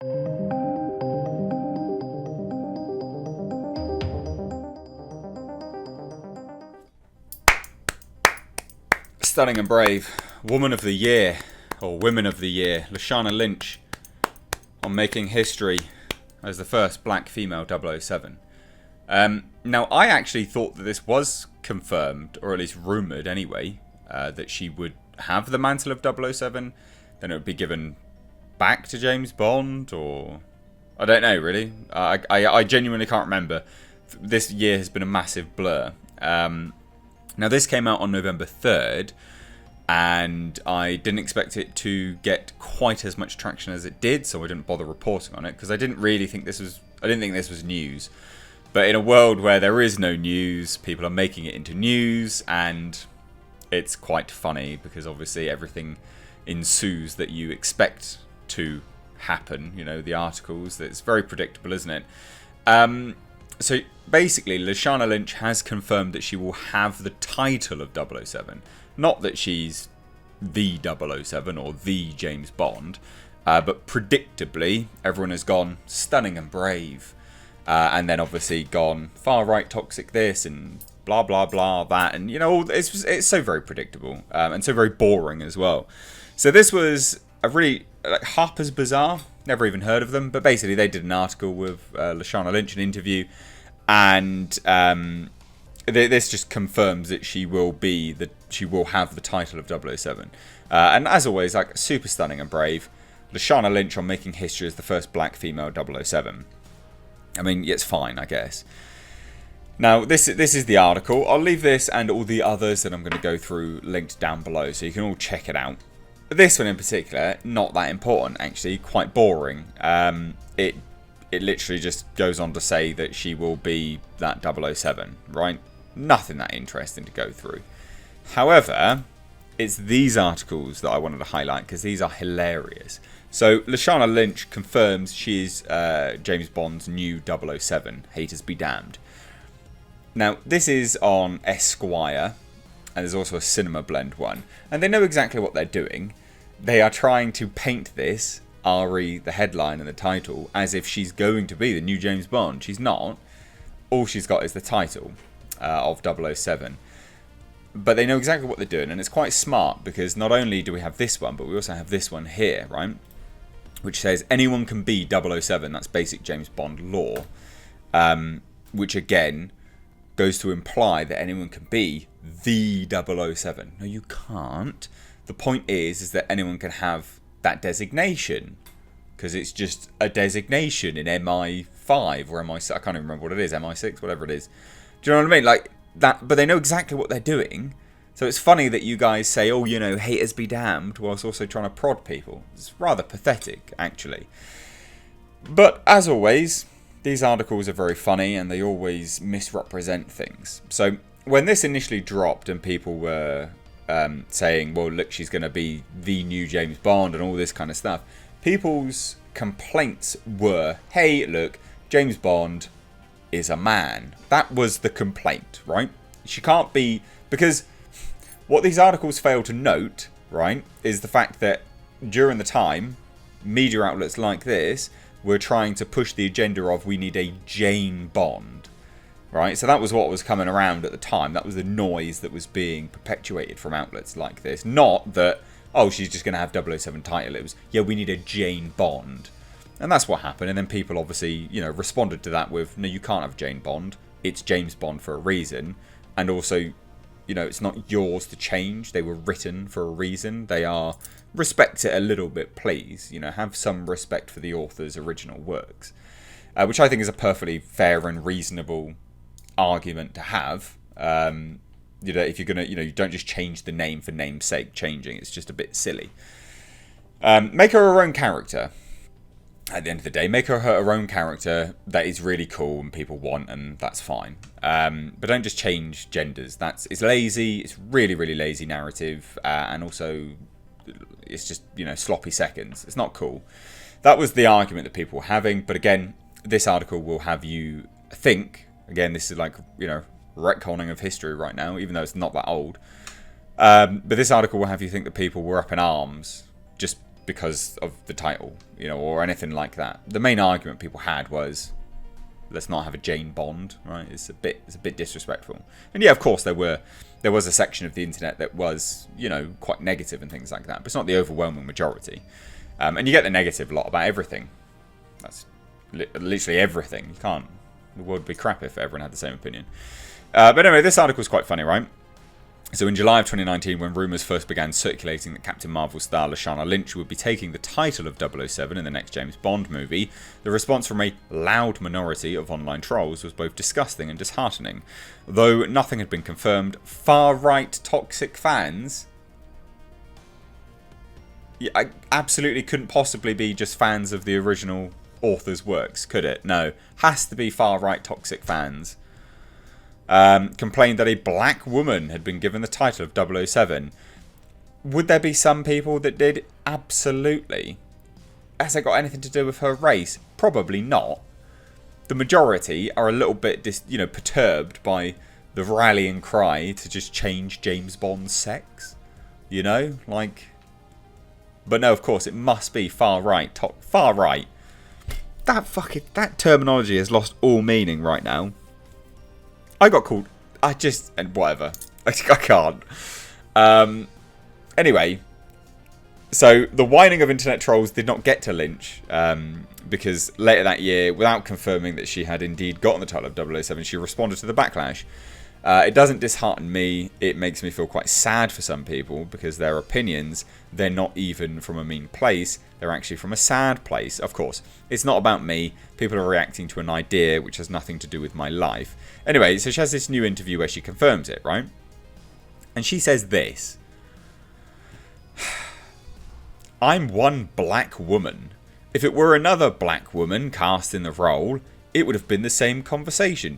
Stunning and brave. Woman of the Year, or Women of the Year, Lashana Lynch, on making history as the first black female 007. Now, I actually thought that this was confirmed, or at least rumoured anyway, that she would have the mantle of 007, then it would be given back to James Bond, or... I don't know, really. I genuinely can't remember. This year has been a massive blur. Now, this came out on November 3rd, and I didn't expect it to get quite as much traction as it did, so I didn't bother reporting on it, because I didn't think this was news. But in a world where there is no news, people are making it into news, and it's quite funny, because obviously everything ensues that you expect to happen, you know, the articles. It's very predictable, isn't it? So basically, Lashana Lynch has confirmed that she will have the title of 007. Not that she's the 007 or the James Bond, but predictably, everyone has gone stunning and brave. And then obviously gone far right toxic this and blah blah blah that. And, you know, it's so very predictable and so very boring as well. So this was a really... like Harper's Bazaar, never even heard of them, but basically they did an article with Lashana Lynch, an interview, and this just confirms that she will have the title of 007. And as always, like, super stunning and brave. Lashana Lynch on making history as the first black female 007. I mean, it's fine, I guess. Now, this is the article. I'll leave this and all the others that I'm going to go through linked down below, so you can all check it out. This one in particular, not that important, actually, quite boring. It literally just goes on to say that she will be that 007, right? Nothing that interesting to go through. However, it's these articles that I wanted to highlight, because these are hilarious. So, Lashana Lynch confirms she is James Bond's new 007, haters be damned. Now, this is on Esquire, and there's also a Cinema Blend one. And they know exactly what they're doing. They are trying to paint this, Ari, the headline and the title, as if she's going to be the new James Bond. She's not. All she's got is the title of 007. But they know exactly what they're doing, and it's quite smart, because not only do we have this one, but we also have this one here, right? Which says, anyone can be 007. That's basic James Bond law. Which, again, goes to imply that anyone can be the 007. No, you can't. The point is that anyone can have that designation, because it's just a designation in MI5 or MI6. I can't even remember what it is, MI6, whatever it is. Do you know what I mean? Like that, but they know exactly what they're doing. So it's funny that you guys say, oh, you know, haters be damned, whilst also trying to prod people. It's rather pathetic, actually. But as always, these articles are very funny, and they always misrepresent things. So when this initially dropped and people were saying, well, look, she's going to be the new James Bond and all this kind of stuff, people's complaints were, hey, look, James Bond is a man. That was the complaint, right? She can't be... because what these articles fail to note, right, is the fact that during the time, media outlets like this were trying to push the agenda of, we need a Jane Bond, right? So that was what was coming around at the time. That was the noise that was being perpetuated from outlets like this. Not that, oh, she's just going to have 007 title. It was, yeah, we need a Jane Bond. And that's what happened. And then people obviously, you know, responded to that with, no, you can't have Jane Bond. It's James Bond for a reason. And also, you know, it's not yours to change. They were written for a reason. They are... respect it a little bit, please. You know, have some respect for the author's original works. Which I think is a perfectly fair and reasonable argument to have. You know, if you're going to... you know, you don't just change the name for name's sake changing. It's just a bit silly. Make her own character. At the end of the day, make her own character that is really cool and people want, and that's fine. But don't just change genders. It's lazy. It's really, really lazy narrative, and also it's just, you know, sloppy seconds. It's not cool. That was the argument that people were having. But again, this article will have you think. Again, this is like, you know, retconning of history right now, even though it's not that old. But this article will have you think that people were up in arms just because of the title, you know, or anything like that. The main argument people had was, let's not have a Jane Bond, right? It's a bit disrespectful. And yeah, of course there was a section of the internet that was, you know, quite negative and things like that, but it's not the overwhelming majority. And you get the negative a lot about everything. That's literally everything. The world would be crap if everyone had the same opinion. But anyway, this article is quite funny, right? So in July of 2019, when rumours first began circulating that Captain Marvel star Lashana Lynch would be taking the title of 007 in the next James Bond movie, the response from a loud minority of online trolls was both disgusting and disheartening. Though nothing had been confirmed, far-right toxic fans... Yeah, I absolutely couldn't possibly be just fans of the original author's works, could it? No. Has to be far-right toxic fans. Complained that a black woman had been given the title of 007. Would there be some people that did? Absolutely. Has it got anything to do with her race? Probably not. The majority are a little bit, perturbed by the rallying cry to just change James Bond's sex. You know, like. But no, of course, it must be far right. Far right. That terminology has lost all meaning right now. I got called. And whatever. I can't. Anyway, so the whining of internet trolls did not get to Lynch because later that year, without confirming that she had indeed gotten the title of 007, she responded to the backlash. It doesn't dishearten me. It makes me feel quite sad for some people because their opinions, they're not even from a mean place. They're actually from a sad place. Of course, it's not about me. People are reacting to an idea which has nothing to do with my life. Anyway, so she has this new interview where she confirms it, right? And she says this. I'm one black woman. If it were another black woman cast in the role, it would have been the same conversation.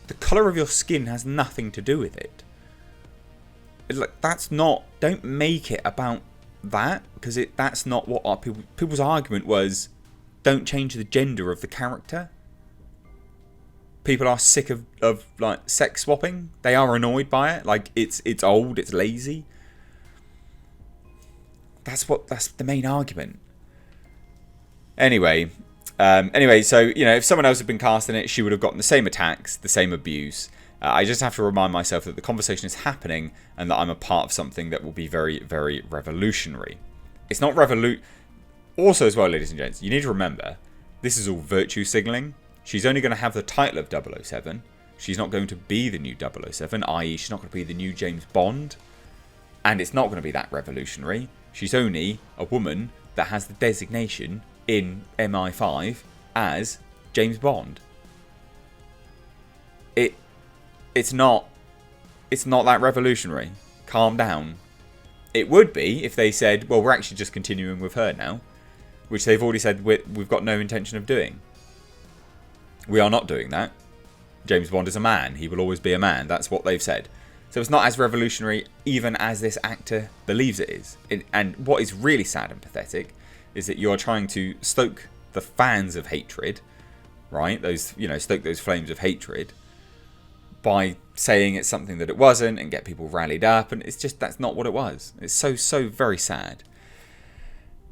The colour of your skin has nothing to do with it. That's not... Don't make it about that, because that's not what our people's argument was. Don't change the gender of the character. People are sick of like sex swapping. They are annoyed by it. Like it's old, it's lazy. That's the main argument. Anyway, so, you know, if someone else had been cast in it, she would have gotten the same attacks, the same abuse. I just have to remind myself that the conversation is happening and that I'm a part of something that will be very, very revolutionary. It's not Also, as well, ladies and gents, you need to remember, this is all virtue signalling. She's only going to have the title of 007. She's not going to be the new 007, i.e. she's not going to be the new James Bond. And it's not going to be that revolutionary. She's only a woman that has the designation in MI5 as James Bond. It's not that revolutionary. Calm down. It would be if they said, well, we're actually just continuing with her now, which they've already said we've got no intention of doing. We are not doing that. James Bond is a man. He will always be a man. That's what they've said. So it's not as revolutionary even as this actor believes it is. And what is really sad and pathetic is that you're trying to stoke the fans of hatred, right? Stoke those flames of hatred by saying it's something that it wasn't and get people rallied up. And it's just, that's not what it was. It's so very sad.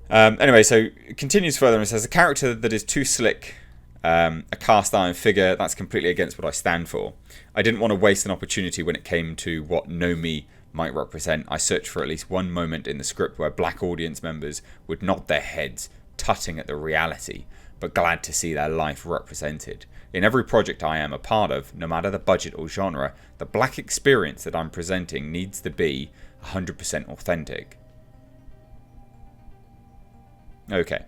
Anyway, so it continues further and says, a character that is too slick, a cast iron figure, that's completely against what I stand for. I didn't want to waste an opportunity when it came to what Nomi might represent. I searched for at least one moment in the script where black audience members would nod their heads, tutting at the reality, but glad to see their life represented. In every project I am a part of, no matter the budget or genre, the black experience that I'm presenting needs to be 100% authentic. Okay.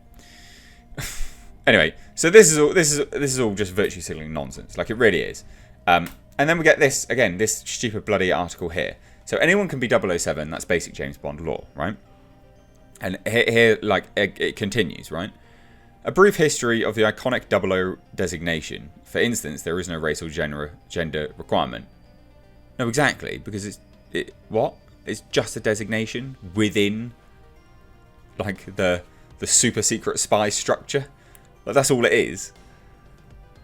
Anyway, so this is all just virtue signaling nonsense. Like, it really is. And then we get this again, this stupid bloody article here. So anyone can be 007. That's basic James Bond law, right? And here, like, it continues, right? A brief history of the iconic 00 designation. For instance, there is no race or gender requirement. No, exactly, because it's just a designation within, like, the super secret spy structure. Like, that's all it is.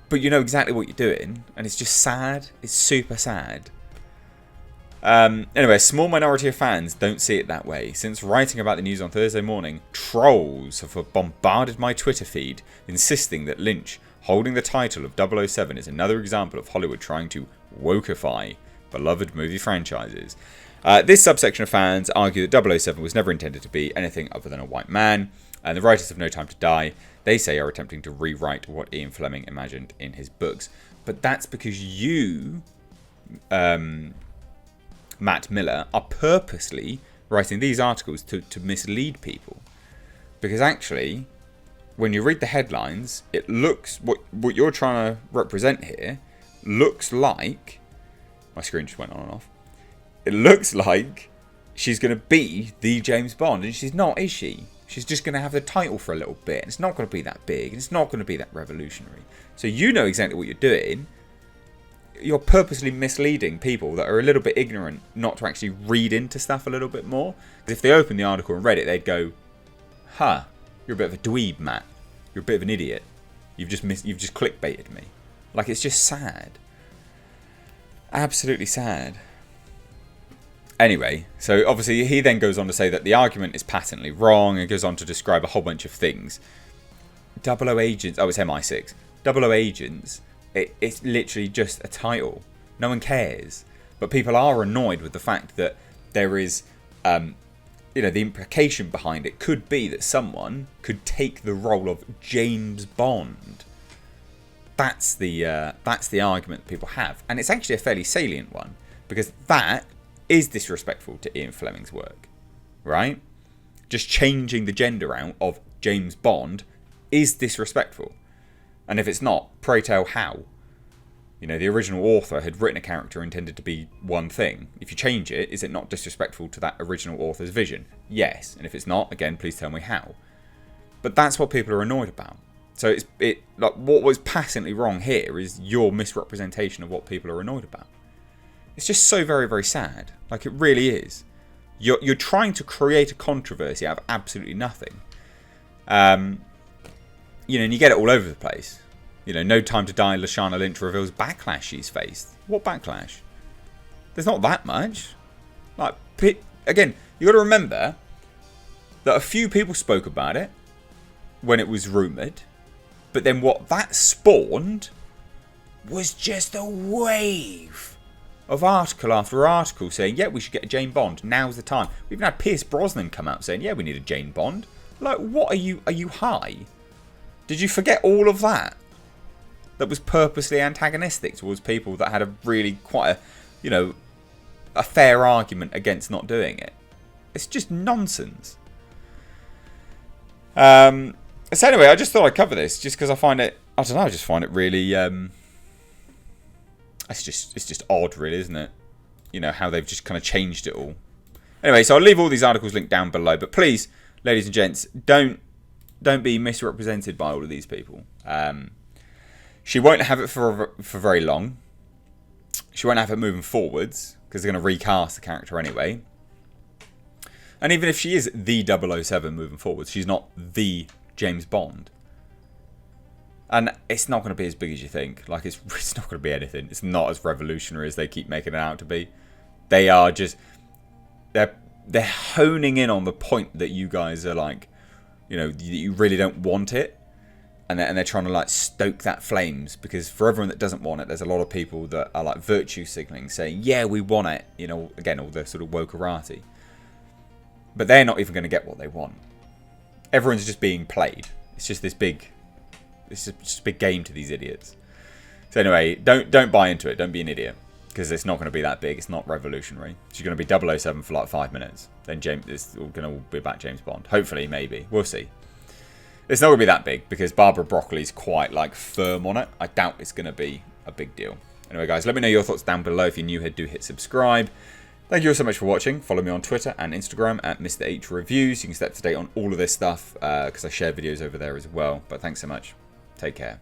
But you know exactly what you're doing, and it's just sad. It's super sad. Anyway, a small minority of fans don't see it that way. Since writing about the news on Thursday morning, trolls have bombarded my Twitter feed, insisting that Lynch holding the title of 007 is another example of Hollywood trying to wokeify beloved movie franchises. This subsection of fans argue that 007 was never intended to be anything other than a white man, and the writers of No Time to Die, they say, are attempting to rewrite what Ian Fleming imagined in his books. But that's because you, Matt Miller, are purposely writing these articles to mislead people. Because actually, when you read the headlines, it looks, what you're trying to represent here looks like, my screen just went on and off, it looks like she's going to be the James Bond, and she's not, is she? She's just going to have the title for a little bit, and it's not going to be that big, and it's not going to be that revolutionary. So you know exactly what you're doing. You're purposely misleading people that are a little bit ignorant not to actually read into stuff a little bit more. Because if they opened the article and read it, they'd go, huh, you're a bit of a dweeb, Matt. You're a bit of an idiot. You've just clickbaited me. Like, it's just sad. Absolutely sad. Anyway, so obviously he then goes on to say that the argument is patently wrong, and goes on to describe a whole bunch of things. 00 Agents, it's MI6. 00 Agents, it's literally just a title. No one cares. But people are annoyed with the fact that there is, the implication behind it could be that someone could take the role of James Bond. That's the argument that people have. And it's actually a fairly salient one, because that is disrespectful to Ian Fleming's work, right? Just changing the gender out of James Bond is disrespectful. And if it's not, pray tell how. The original author had written a character intended to be one thing. If you change it, is it not disrespectful to that original author's vision? Yes. And if it's not, again, please tell me how. But that's what people are annoyed about. So what was patently wrong here is your misrepresentation of what people are annoyed about. It's just so very, very sad. Like, it really is. You're trying to create a controversy out of absolutely nothing. And you get it all over the place. No Time to Die, Lashana Lynch reveals backlash she's faced. What backlash? There's not that much. Like, again, you got to remember that a few people spoke about it when it was rumoured. But then what that spawned was just a wave of article after article saying, yeah, we should get a Jane Bond. Now's the time. We even had Pierce Brosnan come out saying, yeah, we need a Jane Bond. Like, what are you high? Did you forget all of that? That was purposely antagonistic towards people that had a really quite a fair argument against not doing it. It's just nonsense. So anyway, I just thought I'd cover this just because I find it, I don't know, I just find it really, it's just odd, really, isn't it? How they've just kind of changed it all. Anyway, so I'll leave all these articles linked down below. But please, ladies and gents, don't be misrepresented by all of these people. She won't have it for very long. She won't have it moving forwards because they're going to recast the character anyway. And even if she is the 007 moving forwards, she's not the James Bond. And it's not going to be as big as you think. Like, it's not going to be anything. It's not as revolutionary as they keep making it out to be. They are just... They're honing in on the point that you guys are like... you really don't want it. And they're trying to, like, stoke that flames. Because for everyone that doesn't want it, there's a lot of people that are, like, virtue signaling. Saying, yeah, we want it. Again, all the sort of wokerati. But they're not even going to get what they want. Everyone's just being played. It's just this big... It's just a big game to these idiots. So anyway, don't buy into it. Don't be an idiot. Because it's not going to be that big. It's not revolutionary. It's going to be 007 for like 5 minutes. Then it's going to be about James Bond. Hopefully, maybe. We'll see. It's not going to be that big. Because Barbara Broccoli's quite like firm on it. I doubt it's going to be a big deal. Anyway, guys, let me know your thoughts down below. If you're new here, do hit subscribe. Thank you all so much for watching. Follow me on Twitter and Instagram at Mr. H Reviews. You can stay up to date on all of this stuff. Because I share videos over there as well. But thanks so much. Take care.